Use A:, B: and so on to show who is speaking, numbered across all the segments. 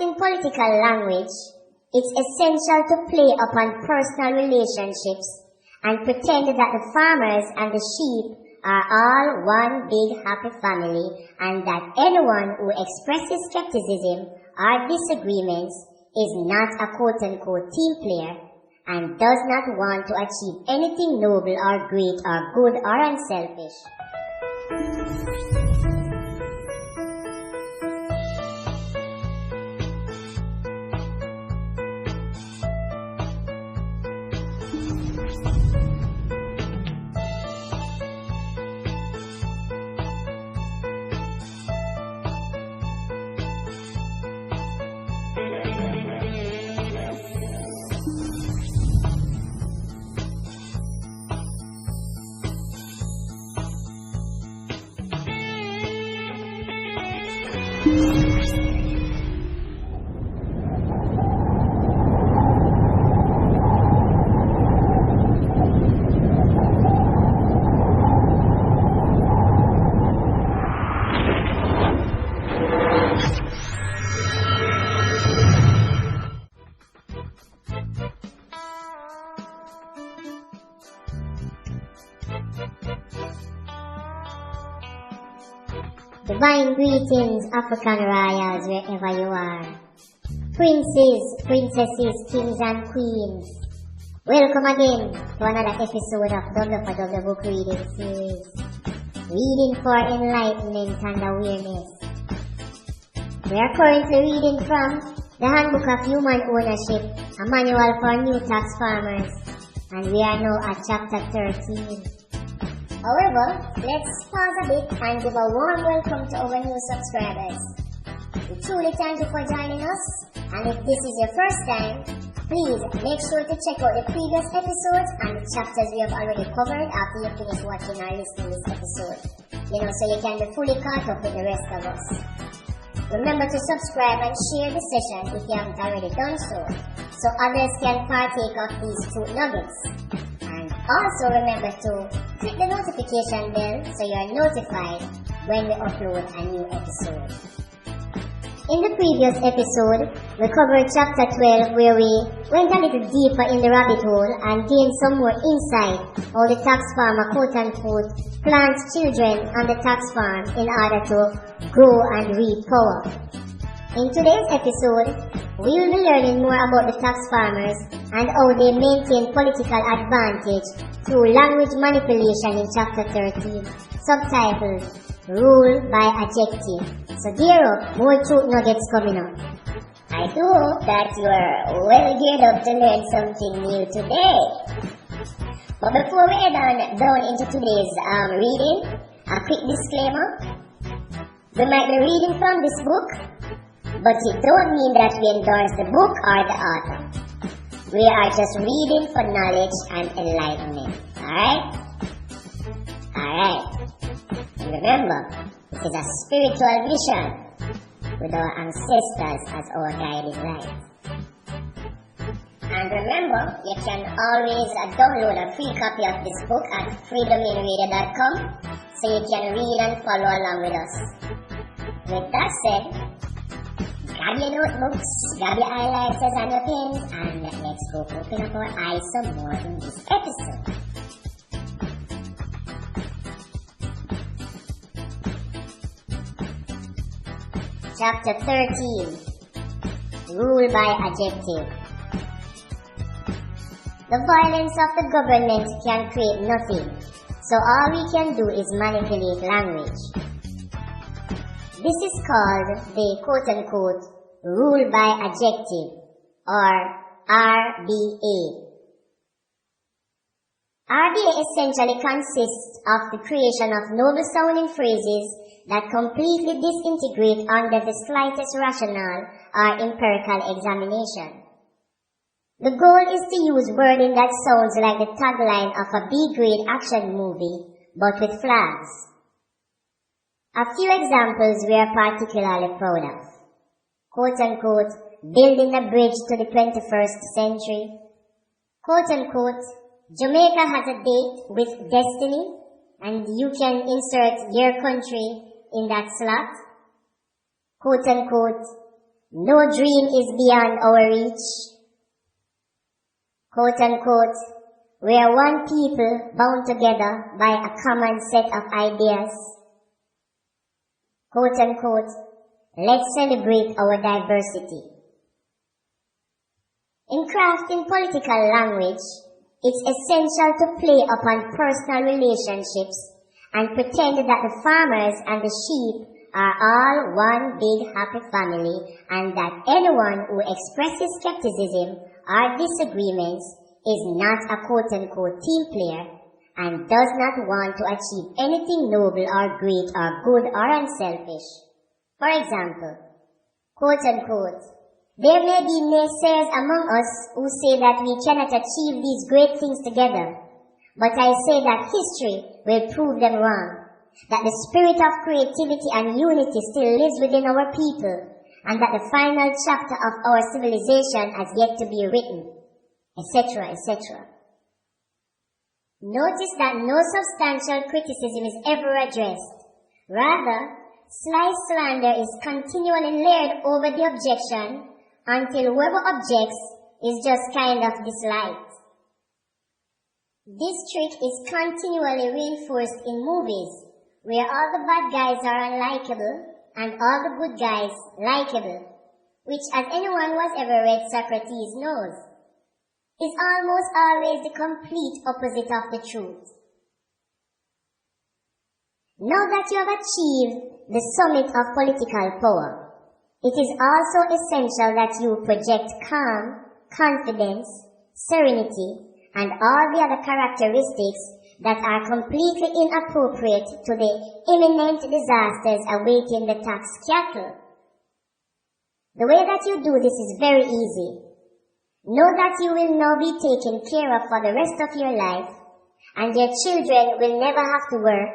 A: in political language, it's essential to play upon personal relationships and pretend that the farmers and the sheep are all one big happy family, and that anyone who expresses skepticism or disagreements is not a quote-unquote team player and does not want to achieve anything noble or great or good or unselfish. Divine greetings, African royals, wherever you are. Princes, princesses, kings and queens. Welcome again to another episode of W4W Book Reading series. Reading for Enlightenment and Awareness. We are currently reading from the Handbook of Human Ownership, a manual for new tax farmers, and we are now at chapter 13. However, let's pause a bit and give a warm welcome to our new subscribers. We truly thank you for joining us, and if this is your first time, please make sure to check out the previous episodes and the chapters we have already covered after you finish watching or listening to this episode. So you can be fully caught up with the rest of us. Remember to subscribe and share the session if you haven't already done so others can partake of these truth nuggets. Also remember to click the notification bell so you are notified when we upload a new episode. In the previous episode, we covered chapter 12 where we went a little deeper in the rabbit hole and gained some more insight how the tax farmer quote-unquote plants children on the tax farm in order to grow and reap power. In today's episode, we will be learning more about the tax farmers and how they maintain political advantage through language manipulation in chapter 13, subtitled Rule by Adjective. So gear up, more truth nuggets coming up. I do hope that you are well geared up to learn something new today. But before we head on down into today's reading, a quick disclaimer. We might be reading from this book, but it don't mean that we endorse the book or the author. We are just reading for knowledge and enlightenment. Alright? And remember, this is a spiritual mission with our ancestors as our guiding light. And remember, you can always download a free copy of this book at freedomainradio.com so you can read and follow along with us. With that said, grab your notebooks, grab your highlighters and your pens, and let's go open up our eyes some more in this episode. Chapter 13, Rule by Adjective. The violence of the government can create nothing, so all we can do is manipulate language. This is called the quote-unquote Rule by Adjective, or RBA. RBA essentially consists of the creation of noble-sounding phrases that completely disintegrate under the slightest rational or empirical examination. The goal is to use wording that sounds like the tagline of a B-grade action movie, but with flags. A few examples we are particularly proud of. Quote-unquote, building a bridge to the 21st century. Quote-unquote, Jamaica has a date with destiny, and you can insert your country in that slot. Quote-unquote, No dream is beyond our reach. Quote unquote, we are one people bound together by a common set of ideas. Quote unquote, let's celebrate our diversity. In crafting political language, it's essential to play upon personal relationships and pretend that the farmers and the sheep are all one big happy family, and that anyone who expresses skepticism or disagreements is not a quote-unquote team player and does not want to achieve anything noble or great or good or unselfish. For example, quote-unquote, there may be naysayers among us who say that we cannot achieve these great things together, but I say that history will prove them wrong, that the spirit of creativity and unity still lives within our people, and that the final chapter of our civilization has yet to be written, etc., etc. Notice that no substantial criticism is ever addressed. Rather, sly slander is continually layered over the objection until whoever objects is just kind of disliked. This trick is continually reinforced in movies, where all the bad guys are unlikable and all the good guys likable, which, as anyone who has ever read Socrates knows, is almost always the complete opposite of the truth. Now that you have achieved the summit of political power, it is also essential that you project calm, confidence, serenity, and all the other characteristics that are completely inappropriate to the imminent disasters awaiting the tax cattle. The way that you do this is very easy. Know that you will now be taken care of for the rest of your life, and your children will never have to work,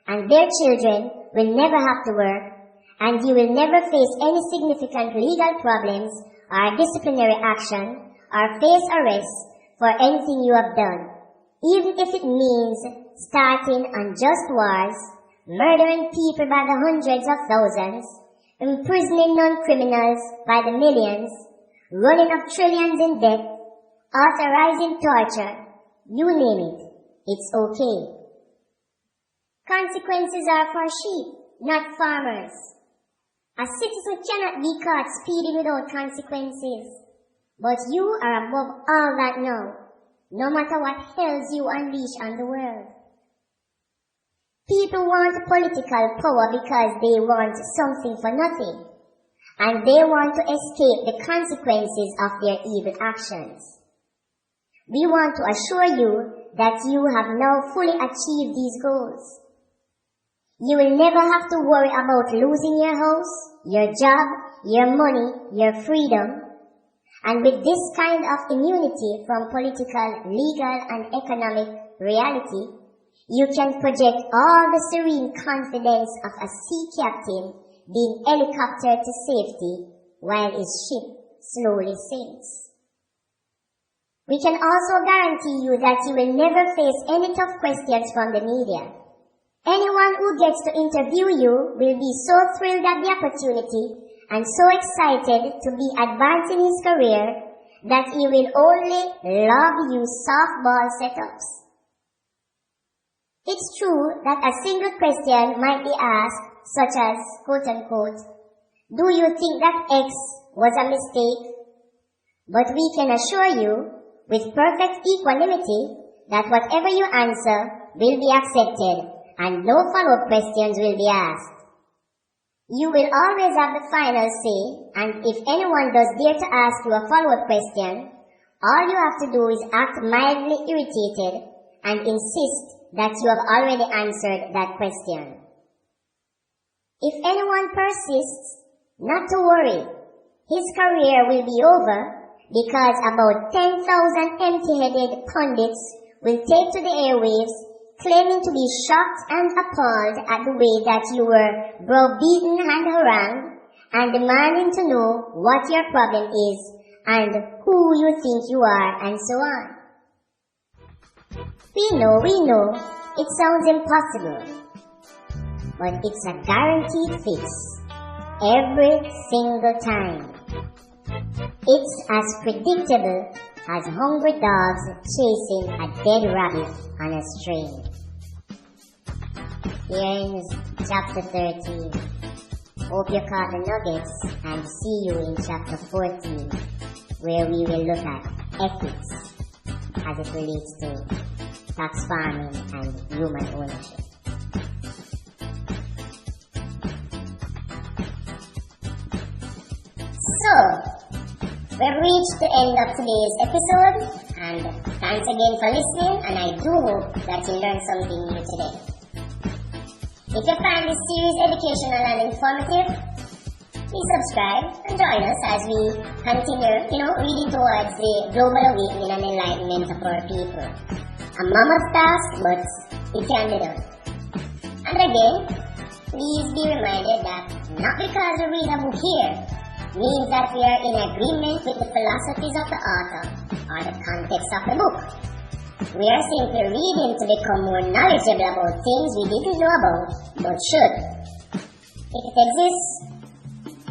A: and their children will never have to work, and you will never face any significant legal problems or disciplinary action or face arrest for anything you have done, even if it means starting unjust wars, murdering people by the hundreds of thousands, imprisoning non-criminals by the millions, running up trillions in debt, authorizing torture, you name it, it's okay. Consequences are for sheep, not farmers. A citizen cannot be caught speeding without consequences. But you are above all that now, no matter what hells you unleash on the world. People want political power because they want something for nothing, and they want to escape the consequences of their evil actions. We want to assure you that you have now fully achieved these goals. You will never have to worry about losing your house, your job, your money, your freedom. And with this kind of immunity from political, legal, and economic reality, you can project all the serene confidence of a sea captain being helicoptered to safety while his ship slowly sinks. We can also guarantee you that you will never face any tough questions from the media. Anyone who gets to interview you will be so thrilled at the opportunity and so excited to be advancing his career that he will only love you softball setups. It's true that a single question might be asked, such as, quote unquote, do you think that X was a mistake? But we can assure you, with perfect equanimity, that whatever you answer will be accepted and no follow-up questions will be asked. You will always have the final say, and if anyone does dare to ask you a follow-up question, all you have to do is act mildly irritated and insist that you have already answered that question. If anyone persists, not to worry, his career will be over because about 10,000 empty-headed pundits will take to the airwaves claiming to be shocked and appalled at the way that you were browbeaten and harangued, and demanding to know what your problem is and who you think you are, and so on. We know, it sounds impossible, but it's a guaranteed fix every single time. It's as predictable as hungry dogs chasing a dead rabbit on a string. Here ends chapter 13. Hope you caught the nuggets, and see you in chapter 14, where we will look at ethics as it relates to tax farming and human ownership. So, we've reached the end of today's episode, and thanks again for listening, and I do hope that you learned something new today. If you find this series educational and informative, please subscribe and join us as we continue, reading towards the global awakening and enlightenment of our people. A mammoth task, but it can be done. And again, please be reminded that not because we read a book here means that we are in agreement with the philosophies of the author or the context of the book. We are simply reading to become more knowledgeable about things we didn't know about, but should. If it exists,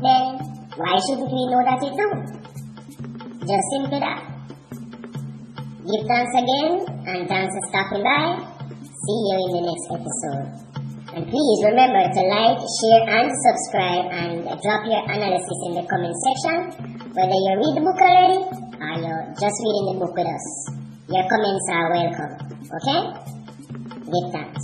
A: then why shouldn't we know that it do? Just simply that. Give thanks again, and thanks for stopping by. See you in the next episode. And please remember to like, share, and subscribe, and drop your analysis in the comment section, whether you read the book already or you're just reading the book with us. Your comments are welcome, okay? Give thanks.